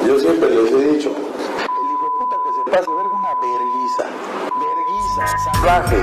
Yo siempre les he dicho, el hijo de puta que se pase verga una verguiza, salvaje.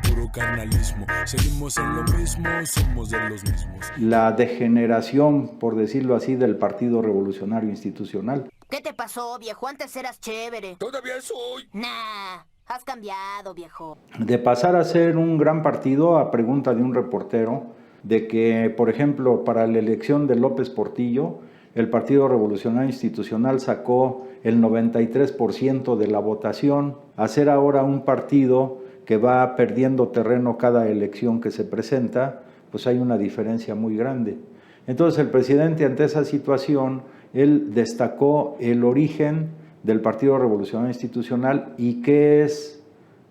Puro carnalismo, seguimos en lo mismo, somos de los mismos. La degeneración, por decirlo así, del Partido Revolucionario Institucional. ¿Qué te pasó, viejo? Antes eras chévere. Todavía soy. Nah, has cambiado, viejo. De pasar a ser un gran partido, a pregunta de un reportero, de que, por ejemplo, para la elección de López Portillo, el Partido Revolucionario Institucional sacó el 93% de la votación, a ser ahora un partido que va perdiendo terreno cada elección que se presenta, pues hay una diferencia muy grande. Entonces el presidente, ante esa situación, él destacó el origen del Partido Revolucionario Institucional y qué es,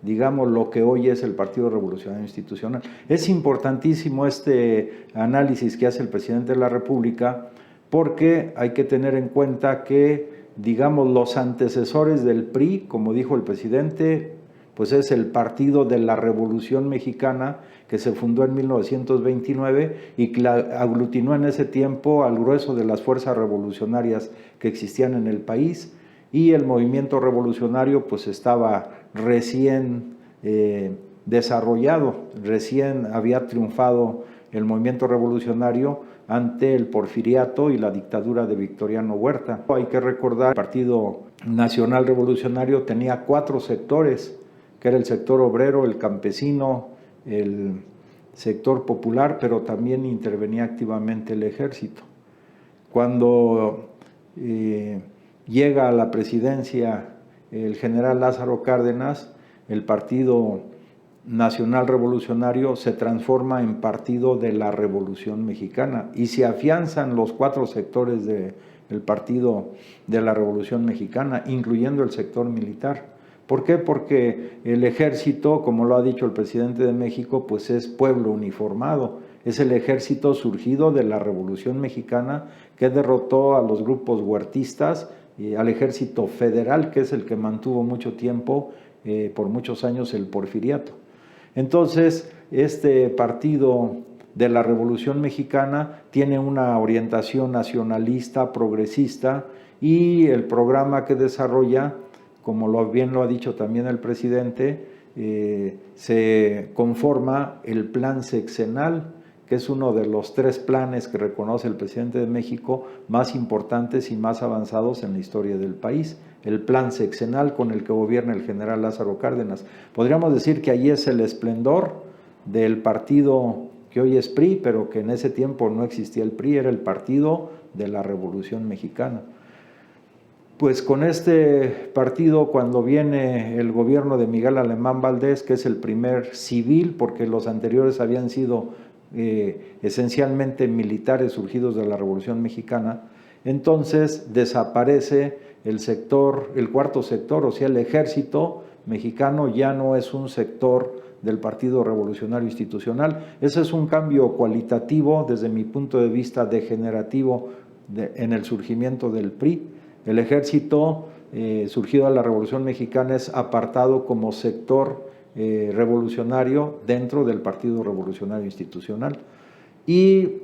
digamos, lo que hoy es el Partido Revolucionario Institucional. Es importantísimo este análisis que hace el presidente de la República, porque hay que tener en cuenta que, digamos, los antecesores del PRI, como dijo el presidente, pues es el Partido de la Revolución Mexicana, que se fundó en 1929 y que aglutinó en ese tiempo al grueso de las fuerzas revolucionarias que existían en el país, y el movimiento revolucionario pues estaba recién desarrollado, recién había triunfado el movimiento revolucionario ante el porfiriato y la dictadura de Victoriano Huerta. Hay que recordar que el Partido Nacional Revolucionario tenía 4 sectores, que era el sector obrero, el campesino, el sector popular, pero también intervenía activamente el ejército. Cuando llega a la presidencia el general Lázaro Cárdenas, el Partido Nacional Revolucionario se transforma en Partido de la Revolución Mexicana y se afianzan los 4 sectores del Partido de la Revolución Mexicana, incluyendo el sector militar. ¿Por qué? Porque el ejército, como lo ha dicho el presidente de México, pues es pueblo uniformado. Es el ejército surgido de la Revolución Mexicana que derrotó a los grupos huertistas y al ejército federal, que es el que mantuvo mucho tiempo, por muchos años, el porfiriato. Entonces, este Partido de la Revolución Mexicana tiene una orientación nacionalista, progresista, y el programa que desarrolla, como bien lo ha dicho también el presidente, se conforma el plan sexenal, que es uno de los 3 planes que reconoce el presidente de México más importantes y más avanzados en la historia del país. El plan sexenal con el que gobierna el general Lázaro Cárdenas. Podríamos decir que allí es el esplendor del partido que hoy es PRI, pero que en ese tiempo no existía el PRI, era el Partido de la Revolución Mexicana. Pues con este partido, cuando viene el gobierno de Miguel Alemán Valdés, que es el primer civil, porque los anteriores habían sido esencialmente militares surgidos de la Revolución Mexicana, entonces desaparece el sector, el 4º sector, o sea, el ejército mexicano ya no es un sector del Partido Revolucionario Institucional. Ese es un cambio cualitativo, desde mi punto de vista degenerativo, en el surgimiento del PRI. El ejército surgido de la Revolución Mexicana es apartado como sector revolucionario dentro del Partido Revolucionario Institucional. Y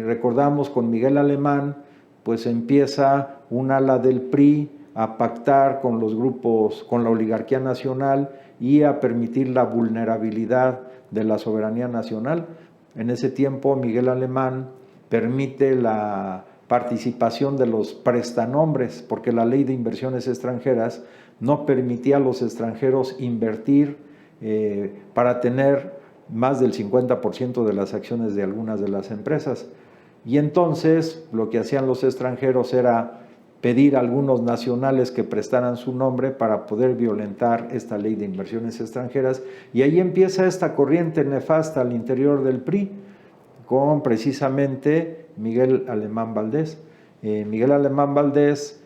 recordamos con Miguel Alemán, pues empieza un ala del PRI a pactar con los grupos, con la oligarquía nacional y a permitir la vulnerabilidad de la soberanía nacional. En ese tiempo Miguel Alemán permite la participación de los prestanombres, porque la ley de inversiones extranjeras no permitía a los extranjeros invertir para tener más del 50% de las acciones de algunas de las empresas. Y entonces lo que hacían los extranjeros era pedir a algunos nacionales que prestaran su nombre para poder violentar esta ley de inversiones extranjeras, y ahí empieza esta corriente nefasta al interior del PRI, con precisamente Miguel Alemán Valdés. Miguel Alemán Valdés,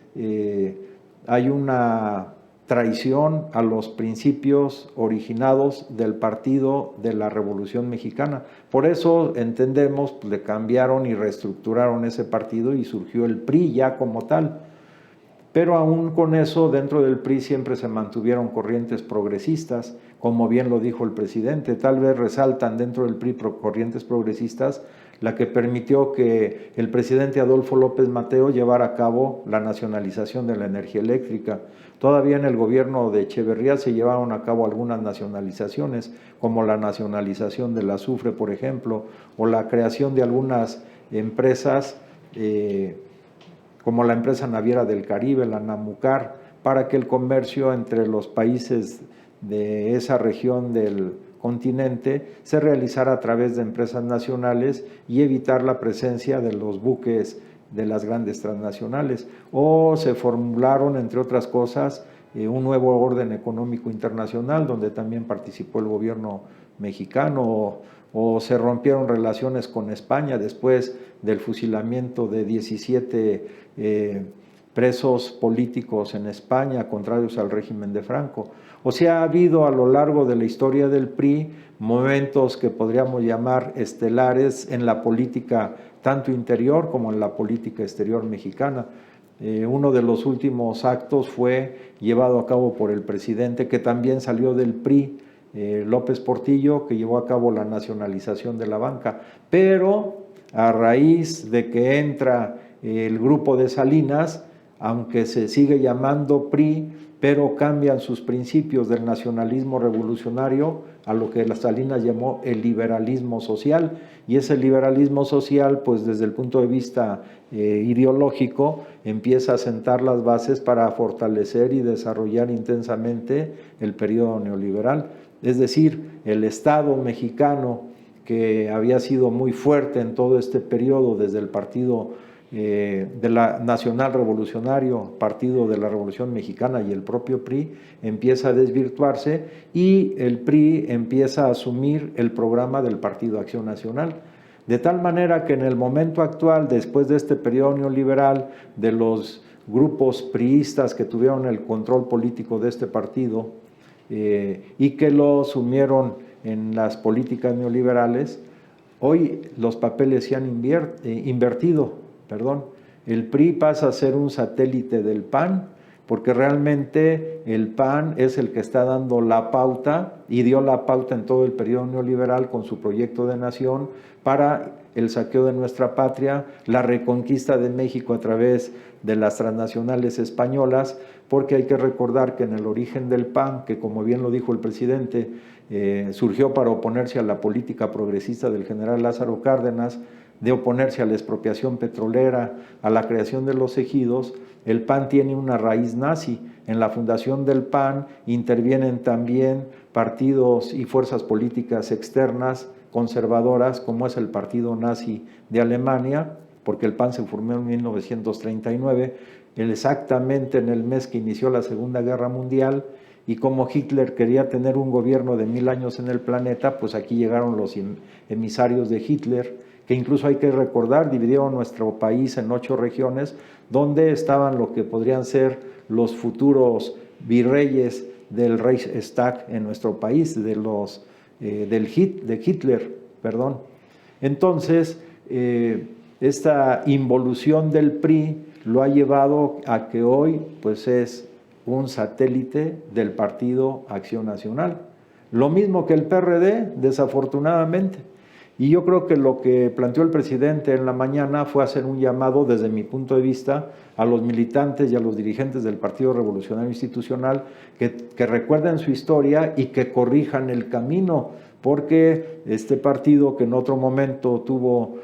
hay una traición a los principios originados del Partido de la Revolución Mexicana. Por eso entendemos, le cambiaron y reestructuraron ese partido y surgió el PRI ya como tal. Pero aún con eso, dentro del PRI siempre se mantuvieron corrientes progresistas, como bien lo dijo el presidente. Tal vez resaltan dentro del PRI corrientes progresistas la que permitió que el presidente Adolfo López Mateo llevara a cabo la nacionalización de la energía eléctrica. Todavía en el gobierno de Echeverría se llevaron a cabo algunas nacionalizaciones, como la nacionalización del azufre, por ejemplo, o la creación de algunas empresas, como la empresa naviera del Caribe, la Namucar, para que el comercio entre los países de esa región del continente se realizara a través de empresas nacionales y evitar la presencia de los buques de las grandes transnacionales. O se formularon, entre otras cosas, un nuevo orden económico internacional donde también participó el gobierno mexicano, o se rompieron relaciones con España después del fusilamiento de 17 presos políticos en España contrarios al régimen de Franco. O sea, ha habido a lo largo de la historia del PRI momentos que podríamos llamar estelares en la política tanto interior como en la política exterior mexicana. Uno de los últimos actos fue llevado a cabo por el presidente, que también salió del PRI, López Portillo, que llevó a cabo la nacionalización de la banca. Pero a raíz de que entra el grupo de Salinas, aunque se sigue llamando PRI, pero cambian sus principios del nacionalismo revolucionario a lo que Salinas llamó el liberalismo social, y ese liberalismo social, pues desde el punto de vista ideológico, empieza a sentar las bases para fortalecer y desarrollar intensamente el periodo neoliberal. Es decir, el Estado mexicano, que había sido muy fuerte en todo este periodo desde el partido de la Nacional Revolucionario, Partido de la Revolución Mexicana, y el propio PRI, empieza a desvirtuarse y el PRI empieza a asumir el programa del Partido Acción Nacional. De tal manera que en el momento actual, después de este periodo neoliberal, de los grupos priistas que tuvieron el control político de este partido y que lo sumieron en las políticas neoliberales, hoy los papeles se han invertido. El PRI pasa a ser un satélite del PAN, porque realmente el PAN es el que está dando la pauta y dio la pauta en todo el periodo neoliberal con su proyecto de nación para el saqueo de nuestra patria, la reconquista de México a través de las transnacionales españolas, porque hay que recordar que en el origen del PAN, que como bien lo dijo el presidente, surgió para oponerse a la política progresista del general Lázaro Cárdenas, de oponerse a la expropiación petrolera, a la creación de los ejidos. El PAN tiene una raíz nazi. En la fundación del PAN intervienen también partidos y fuerzas políticas externas conservadoras, como es el partido nazi de Alemania, porque el PAN se formó en 1939, exactamente en el mes que inició la Segunda Guerra Mundial, y como Hitler quería tener un gobierno de 1000 años en el planeta, pues aquí llegaron los emisarios de Hitler, que incluso hay que recordar, dividieron nuestro país en 8 regiones, donde estaban lo que podrían ser los futuros virreyes del Reichstag en nuestro país, de Hitler. Entonces, esta involución del PRI lo ha llevado a que hoy pues es un satélite del Partido Acción Nacional. Lo mismo que el PRD, desafortunadamente. Y yo creo que lo que planteó el presidente en la mañana fue hacer un llamado, desde mi punto de vista, a los militantes y a los dirigentes del Partido Revolucionario Institucional que recuerden su historia y que corrijan el camino, porque este partido, que en otro momento tuvo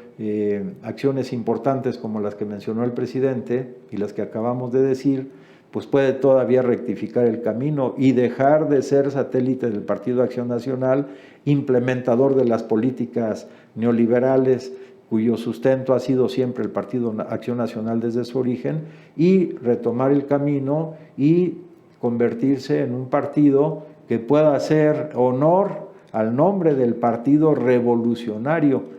acciones importantes como las que mencionó el presidente y las que acabamos de decir, pues puede todavía rectificar el camino y dejar de ser satélite del Partido Acción Nacional, implementador de las políticas neoliberales, cuyo sustento ha sido siempre el Partido Acción Nacional desde su origen, y retomar el camino y convertirse en un partido que pueda hacer honor al nombre del Partido Revolucionario,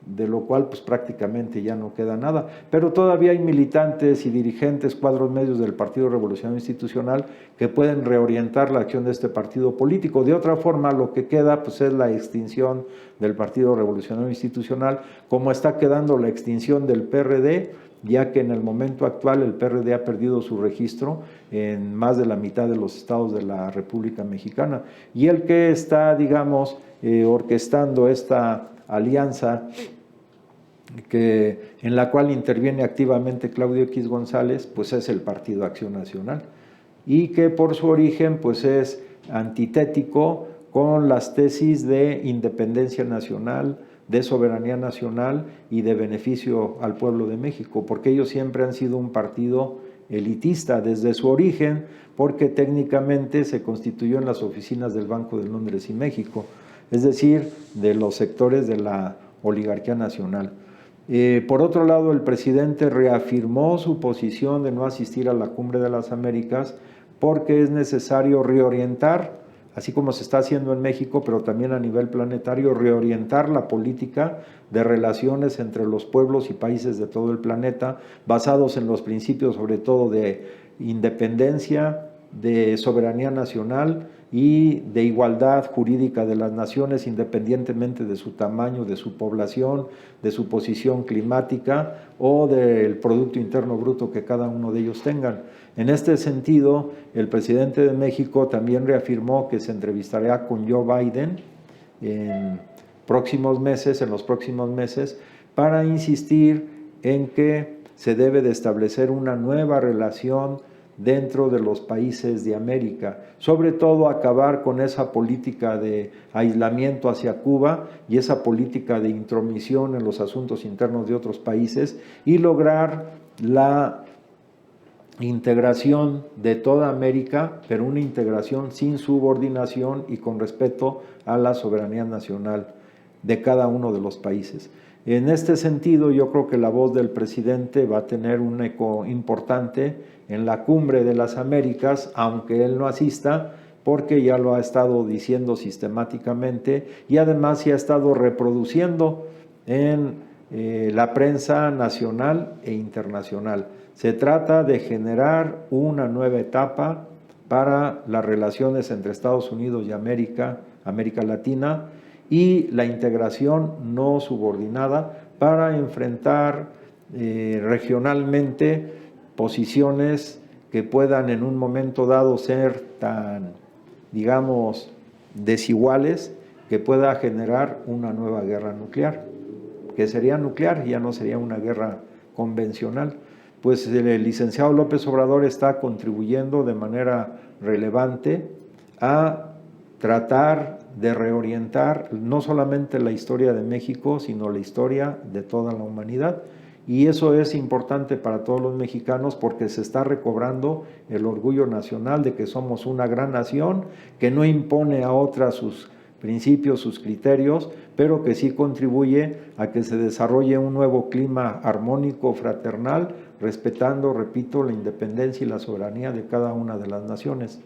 de lo cual pues prácticamente ya no queda nada, pero todavía hay militantes y dirigentes, cuadros medios del Partido Revolucionario Institucional que pueden reorientar la acción de este partido político. De otra forma, lo que queda pues es la extinción del Partido Revolucionario Institucional, como está quedando la extinción del PRD, ya que en el momento actual el PRD ha perdido su registro en más de la mitad de los estados de la República Mexicana, y el que está, digamos, orquestando esta alianza en la cual interviene activamente Claudio X González, pues es el Partido Acción Nacional, y que por su origen pues es antitético con las tesis de independencia nacional, de soberanía nacional y de beneficio al pueblo de México, porque ellos siempre han sido un partido elitista desde su origen, porque técnicamente se constituyó en las oficinas del Banco de Londres y México, es decir, de los sectores de la oligarquía nacional. Por otro lado, el presidente reafirmó su posición de no asistir a la Cumbre de las Américas porque es necesario reorientar, así como se está haciendo en México, pero también a nivel planetario, reorientar la política de relaciones entre los pueblos y países de todo el planeta, basados en los principios sobre todo de independencia, de soberanía nacional y de igualdad jurídica de las naciones independientemente de su tamaño, de su población, de su posición climática o del Producto Interno Bruto que cada uno de ellos tengan. En este sentido, el presidente de México también reafirmó que se entrevistará con Joe Biden en los próximos meses, para insistir en que se debe de establecer una nueva relación dentro de los países de América, sobre todo acabar con esa política de aislamiento hacia Cuba y esa política de intromisión en los asuntos internos de otros países y lograr la integración de toda América, pero una integración sin subordinación y con respeto a la soberanía nacional de cada uno de los países. En este sentido, yo creo que la voz del presidente va a tener un eco importante en la Cumbre de las Américas, aunque él no asista, porque ya lo ha estado diciendo sistemáticamente y además se ha estado reproduciendo en la prensa nacional e internacional. Se trata de generar una nueva etapa para las relaciones entre Estados Unidos y América Latina, y la integración no subordinada para enfrentar regionalmente posiciones que puedan en un momento dado ser tan, digamos, desiguales, que pueda generar una nueva guerra nuclear, que sería nuclear, ya no sería una guerra convencional. Pues el licenciado López Obrador está contribuyendo de manera relevante a tratar de reorientar no solamente la historia de México, sino la historia de toda la humanidad. Y eso es importante para todos los mexicanos porque se está recobrando el orgullo nacional de que somos una gran nación que no impone a otras sus principios, sus criterios, pero que sí contribuye a que se desarrolle un nuevo clima armónico, fraternal, respetando, repito, la independencia y la soberanía de cada una de las naciones.